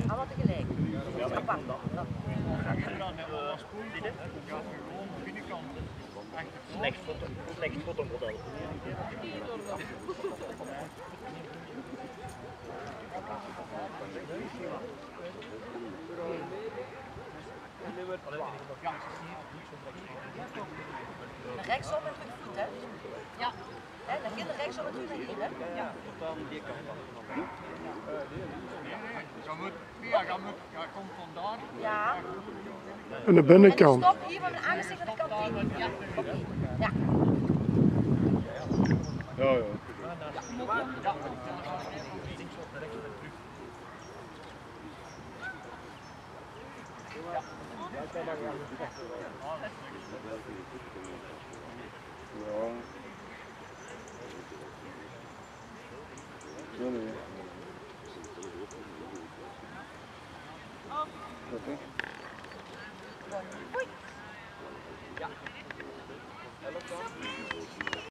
Allemaal tegelijk. Apart. Slecht fotomodel. Rechtsom en terug voet, hè? Ja. Dan ging er rechtsom en terug naar hier, hè? Ja. Dan die kant dan. Je komt vandaar. Ja. Aan de binnenkant. En stop hier met mijn aangezicht aan de kantine. Ja. Oké. Ja. Ja, ja. Hoi.